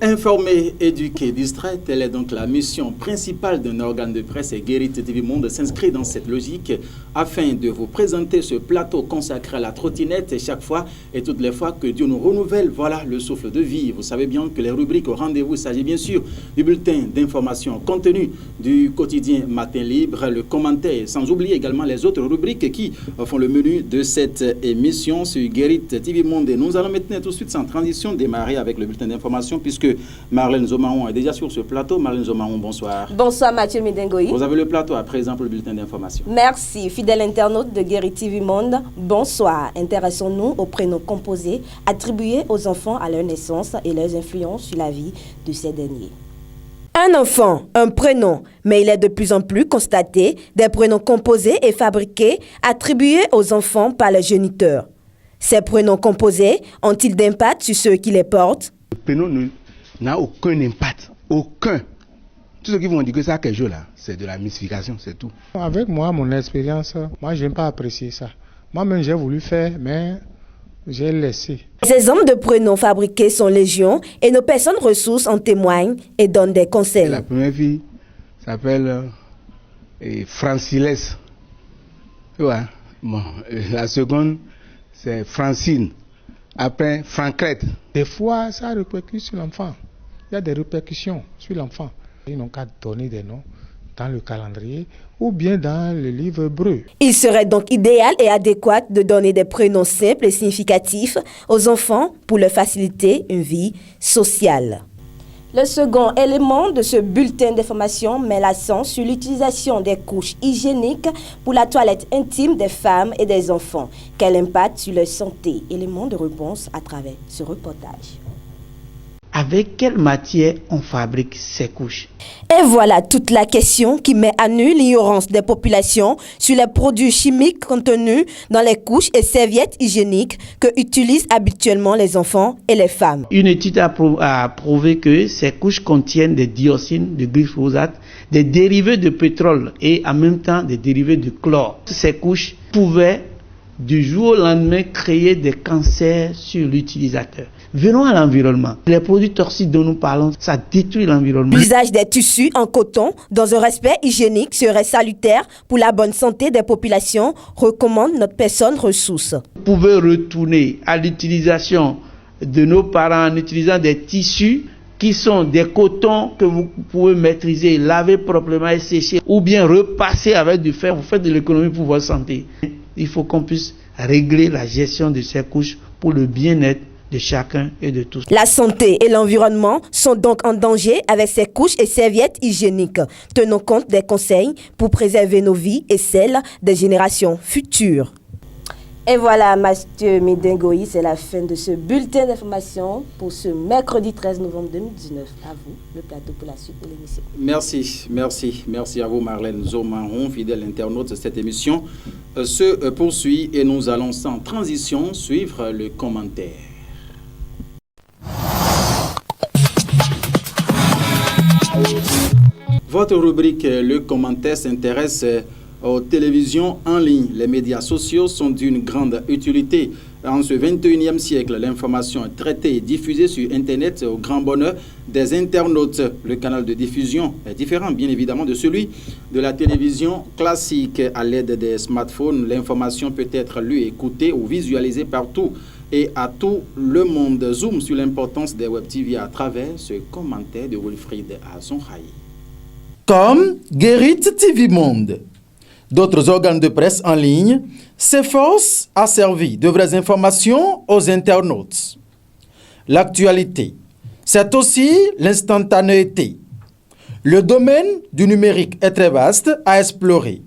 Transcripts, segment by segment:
Informer, éduquer, distraire, telle est donc la mission principale d'un organe de presse et Guérit TV Monde s'inscrit dans cette logique afin de vous présenter ce plateau consacré à la trottinette chaque fois et toutes les fois que Dieu nous renouvelle. Voilà le souffle de vie. Vous savez bien que les rubriques au rendez-vous, il s'agit bien sûr du bulletin d'information contenu du quotidien Matin Libre, le commentaire, sans oublier également les autres rubriques qui font le menu de cette émission sur Guérit TV Monde. Et nous allons maintenant tout de suite sans transition démarrer avec le bulletin d'information puisque Marlène Zomaron est déjà sur ce plateau. Marlène Zomaron, bonsoir. Bonsoir Mathieu Midengoï. Vous avez le plateau à présent pour le bulletin d'information. Merci, fidèle internaute de Guérit TV Monde. Bonsoir. Intéressons-nous aux prénoms composés attribués aux enfants à leur naissance et leurs influences sur la vie de ces derniers. Un enfant, un prénom, mais il est de plus en plus constaté des prénoms composés et fabriqués attribués aux enfants par les géniteurs. Ces prénoms composés ont-ils d'impact sur ceux qui les portent? Le prénom n'a aucun impact, aucun. Tout ceux qui vont dire que ça a quelque chose là, c'est de la mystification, c'est tout. Avec moi, mon expérience, moi je n'aime pas apprécier ça. Moi-même j'ai voulu faire, mais j'ai laissé. Les exemples de prénoms fabriqués sont légion et nos personnes ressources en témoignent et donnent des conseils. Et la première fille s'appelle Franciles. Ouais. Bon, la seconde, c'est Francine. Après, Francrette. Des fois, ça répercute sur l'enfant. Il y a des répercussions sur l'enfant. Ils n'ont qu'à donner des noms dans le calendrier ou bien dans le livre hébreu. Il serait donc idéal et adéquat de donner des prénoms simples et significatifs aux enfants pour leur faciliter une vie sociale. Le second élément de ce bulletin d'information met l'accent sur l'utilisation des couches hygiéniques pour la toilette intime des femmes et des enfants. Quel impact sur leur santé? Élément de réponse à travers ce reportage. Avec quelle matière on fabrique ces couches? Et voilà toute la question qui met à nu l'ignorance des populations sur les produits chimiques contenus dans les couches et serviettes hygiéniques que utilisent habituellement les enfants et les femmes. Une étude a prouvé que ces couches contiennent des dioxines, du glyphosate, des dérivés de pétrole et en même temps des dérivés de chlore. Ces couches pouvaient du jour au lendemain créer des cancers sur l'utilisateur. Venons à l'environnement. Les produits toxiques dont nous parlons, ça détruit l'environnement. L'usage des tissus en coton dans un respect hygiénique serait salutaire pour la bonne santé des populations, recommande notre personne ressource. Vous pouvez retourner à l'utilisation de nos parents en utilisant des tissus qui sont des cotons que vous pouvez maîtriser, laver proprement et sécher, ou bien repasser avec du fer. Vous faites de l'économie pour votre santé. Il faut qu'on puisse régler la gestion de ces couches pour le bien-être de chacun et de tous. La santé et l'environnement sont donc en danger avec ces couches et serviettes hygiéniques. Tenons compte des conseils pour préserver nos vies et celles des générations futures. Et voilà, Mathieu Midengoï, c'est la fin de ce bulletin d'information pour ce mercredi 13 novembre 2019. À vous, le plateau pour la suite de l'émission. Merci à vous Marlène Zomaron, fidèle internaute de cette émission. Se poursuit et nous allons sans transition suivre le commentaire. Votre rubrique Le commentaire s'intéresse aux télévisions en ligne. Les médias sociaux sont d'une grande utilité. En ce 21e siècle, l'information est traitée et diffusée sur Internet au grand bonheur des internautes. Le canal de diffusion est différent, bien évidemment, de celui de la télévision classique. À l'aide des smartphones, l'information peut être lue, écoutée ou visualisée partout et à tout le monde. Zoom sur l'importance des web TV à travers ce commentaire de Wilfried Azonhaï. Comme Guérit TV Monde, d'autres organes de presse en ligne s'efforcent à servir de vraies informations aux internautes. L'actualité, c'est aussi l'instantanéité. Le domaine du numérique est très vaste à explorer.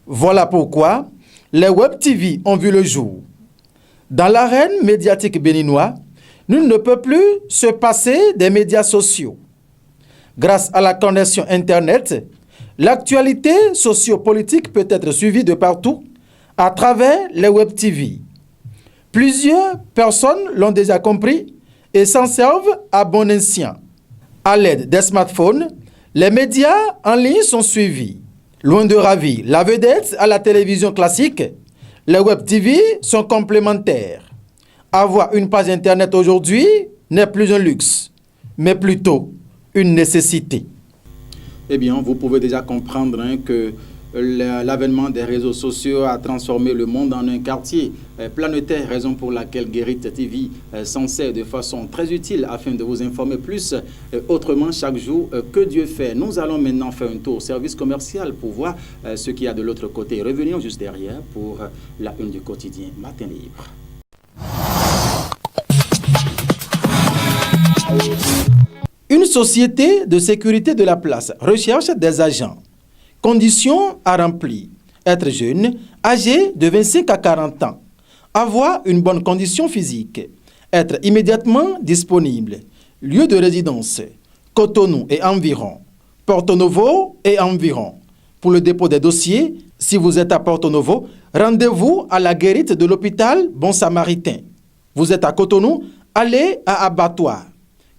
Voilà pourquoi les web TV ont vu le jour. Dans l'arène médiatique béninoise, nul ne peut plus se passer des médias sociaux. Grâce à la connexion Internet, l'actualité sociopolitique peut être suivie de partout à travers les web TV. Plusieurs personnes l'ont déjà compris et s'en servent à bon escient. À l'aide des smartphones, les médias en ligne sont suivis. Loin de ravir la vedette à la télévision classique, les web TV sont complémentaires. Avoir une page Internet aujourd'hui n'est plus un luxe. mais plutôt une nécessité. Eh bien, vous pouvez déjà comprendre que l'avènement des réseaux sociaux a transformé le monde en un quartier planétaire, raison pour laquelle Guérit TV s'en sert de façon très utile afin de vous informer plus autrement chaque jour que Dieu fait. Nous allons maintenant faire un tour service commercial pour voir ce qu'il y a de l'autre côté. Revenons juste derrière pour la une du quotidien Matin Libre. Une société de sécurité de la place recherche des agents. Conditions à remplir. Être jeune, âgé de 25 à 40 ans. Avoir une bonne condition physique. Être immédiatement disponible. Lieu de résidence. Cotonou et environ. Porto Novo et environ. Pour le dépôt des dossiers, si vous êtes à Porto Novo, rendez-vous à la guérite de l'hôpital Bon Samaritain. Vous êtes à Cotonou, allez à Abattoir.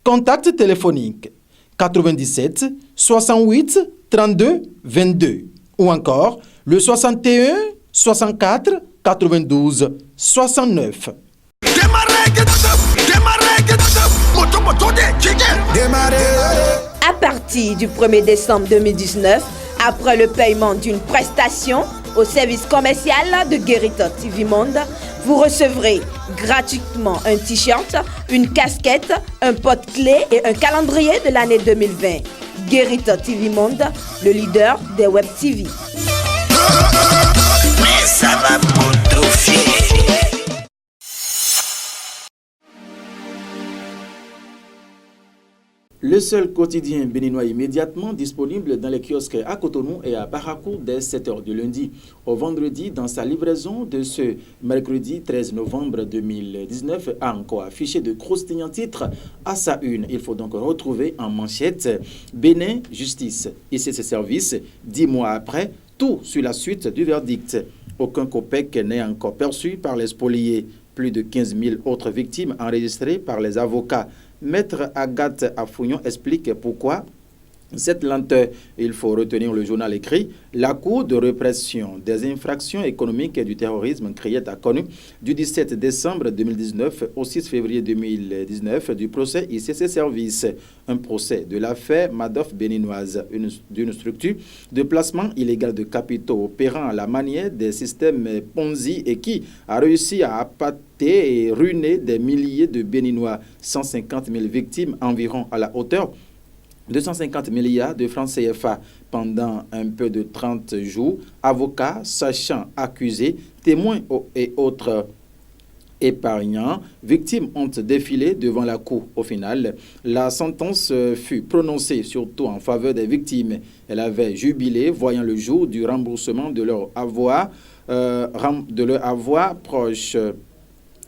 Contact téléphonique 97 68 32 22 ou encore le 61 64 92 69. À partir du 1er décembre 2019, après le paiement d'une prestation au service commercial de Guérit TV Monde, vous recevrez gratuitement un t-shirt, une casquette, un porte-clés et un calendrier de l'année 2020. Guérit TV Monde, le leader des web TV. Mais ça va potofier. Le seul quotidien béninois immédiatement disponible dans les kiosques à Cotonou et à Barakou dès 7h du lundi au vendredi dans sa livraison de ce mercredi 13 novembre 2019 a encore affiché de croustillants titres à sa une. Il faut donc retrouver en manchette Bénin Justice. Ici ce service, 10 mois après, tout sur la suite du verdict. Aucun copec n'est encore perçu par les spoliés. Plus de 15 000 autres victimes enregistrées par les avocats. Maître Agathe Afouillon explique pourquoi cette lenteur. Il faut retenir le journal écrit. La Cour de répression des infractions économiques et du terrorisme CRIET a connu du 17 décembre 2019 au 6 février 2019 du procès ICC Service, un procès de l'affaire Madoff béninoise, d'une structure de placement illégal de capitaux opérant à la manière des systèmes Ponzi et qui a réussi à appâter et ruiner des milliers de Béninois, 150 000 victimes environ à la hauteur 250 milliards de francs CFA pendant un peu de 30 jours. Avocats, sachants, accusés, témoins et autres épargnants, victimes ont défilé devant la cour. Au final, la sentence fut prononcée surtout en faveur des victimes. Elle avait jubilé, voyant le jour du remboursement de leur avoir proche.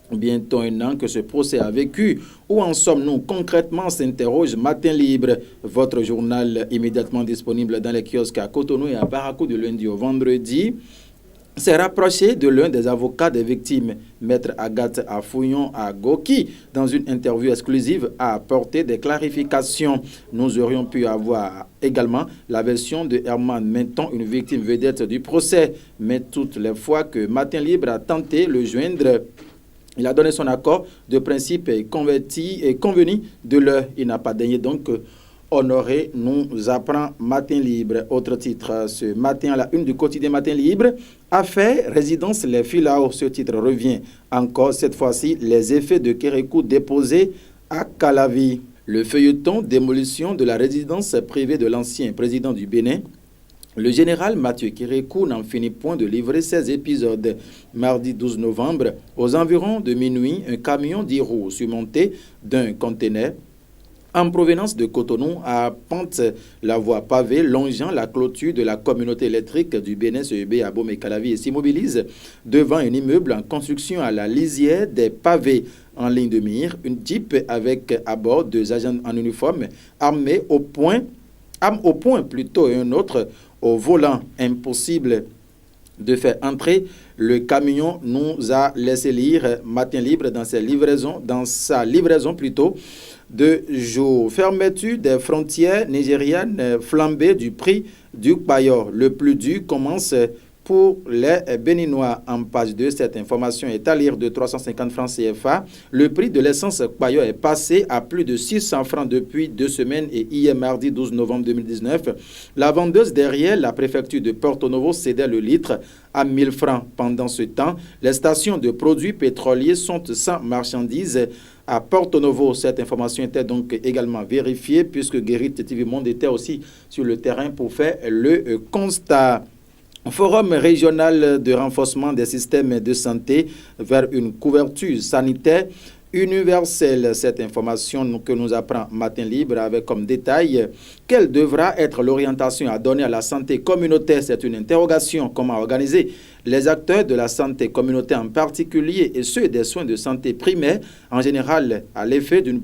Bientôt un an que ce procès a vécu. Où en sommes-nous concrètement, s'interroge Matin Libre, votre journal immédiatement disponible dans les kiosques à Cotonou et à Barakou du lundi au vendredi. S'est rapproché de l'un des avocats des victimes, Maître Agathe Afouillon Ago, qui, dans une interview exclusive, a apporté des clarifications. Nous aurions pu avoir également la version de Herman Menton, une victime vedette du procès. Mais toutes les fois que Matin Libre a tenté le joindre, il a donné son accord de principe et convenu de l'heure. Il n'a pas daigné donc honorer, nous apprend Matin Libre. Autre titre, ce matin à la une du quotidien Matin Libre, affaire résidence les Filao. Ce titre revient encore, cette fois-ci, les effets de Kérékou déposés à Calavi. Le feuilleton démolition de la résidence privée de l'ancien président du Bénin. Le général Mathieu Kérékou n'en finit point de livrer 16 épisodes. Mardi 12 novembre, aux environs de minuit, un camion 10 roues surmonté d'un conteneur en provenance de Cotonou arpente la voie pavée longeant la clôture de la communauté électrique du Bénin CEB à Bomé-Calavi et s'immobilise devant un immeuble en construction à la lisière des pavés. En ligne de mire, une Jeep avec à bord 2 agents en uniforme armés au point plutôt et un autre au volant. Impossible de faire entrer le camion, nous a laissé lire Matin Libre dans sa livraison de jour. Fermeture des frontières nigérianes, flambée du prix du paillot. Le plus dur commence pour les Béninois. En page 2, cette information est à lire de 350 francs CFA. Le prix de l'essence Payo est passé à plus de 600 francs depuis 2 semaines et hier mardi 12 novembre 2019. La vendeuse derrière la préfecture de Porto Novo cédait le litre à 1000 francs. Pendant ce temps, les stations de produits pétroliers sont sans marchandises à Porto Novo. Cette information était donc également vérifiée puisque Guérit TV Monde était aussi sur le terrain pour faire le constat. Forum régional de renforcement des systèmes de santé vers une couverture sanitaire universelle. Cette information que nous apprend Matin Libre avec comme détail quelle devra être l'orientation à donner à la santé communautaire. C'est une interrogation. Comment organiser les acteurs de la santé communautaire en particulier et ceux des soins de santé primaires en général à l'effet d'une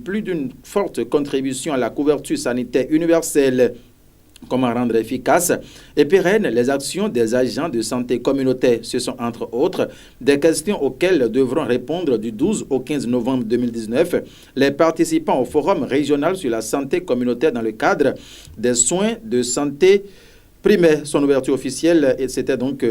forte contribution à la couverture sanitaire universelle. Comment rendre efficaces et pérennes les actions des agents de santé communautaire? Ce sont entre autres des questions auxquelles devront répondre du 12 au 15 novembre 2019 les participants au forum régional sur la santé communautaire dans le cadre des soins de santé primaire. Son ouverture officielle, c'était donc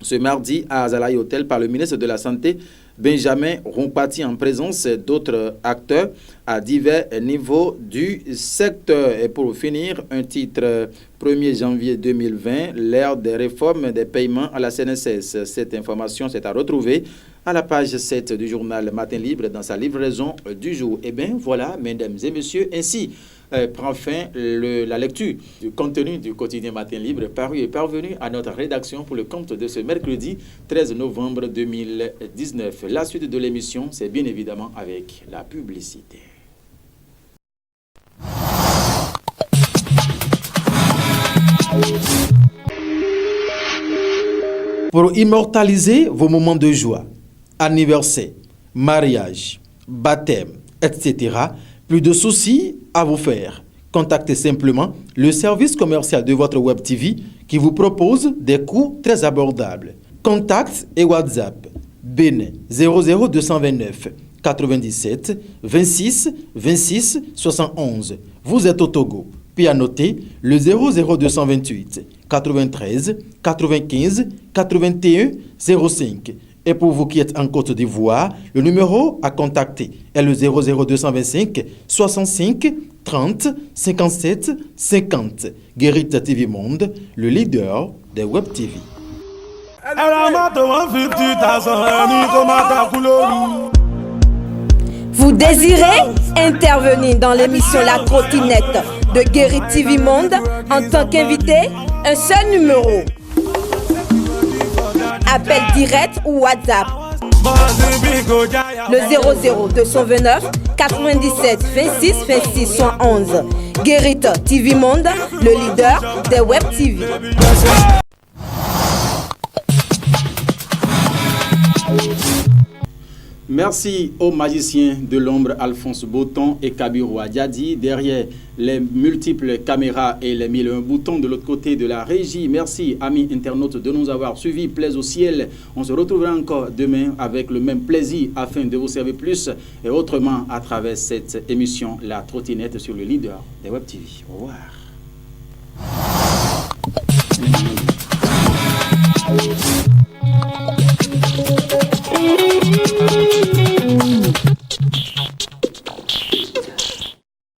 ce mardi à Azalaï Hotel par le ministre de la Santé, Benjamin Rompati, en présence d'autres acteurs à divers niveaux du secteur. Et pour finir, un titre 1er janvier 2020, l'ère des réformes des paiements à la CNSS. Cette information c'est à retrouver à la page 7 du journal Matin Libre dans sa livraison du jour. Et bien voilà, mesdames et messieurs, ainsi prend fin la lecture du contenu du quotidien Matin Libre paru et parvenu à notre rédaction pour le compte de ce mercredi 13 novembre 2019. La suite de l'émission, c'est bien évidemment avec la publicité. Pour immortaliser vos moments de joie, anniversaire, mariage, baptême, etc., plus de soucis à vous faire. Contactez simplement le service commercial de votre Web TV qui vous propose des coûts très abordables. Contact et WhatsApp Bénin 00229 97 26 26 71. Vous êtes au Togo. Puis à noter le 00228 93 95 81 05. Et pour vous qui êtes en Côte d'Ivoire, le numéro à contacter est le 00225 65 30 57 50. Guérit TV Monde, le leader des Web TV. Vous désirez intervenir dans l'émission La Trottinette de Guérit TV Monde en tant qu'invité? Un seul numéro. Appel direct ou WhatsApp. Le 00229 97 26 26 111. Guérit TV Monde, le leader des Web TV. Merci aux magiciens de l'ombre Alphonse Boton et Kabiru Adjadi derrière les multiples caméras et les 1001 boutons de l'autre côté de la régie. Merci amis internautes de nous avoir suivis. Plaise au ciel. On se retrouvera encore demain avec le même plaisir afin de vous servir plus et autrement à travers cette émission La Trottinette sur le leader des Web TV. Au revoir.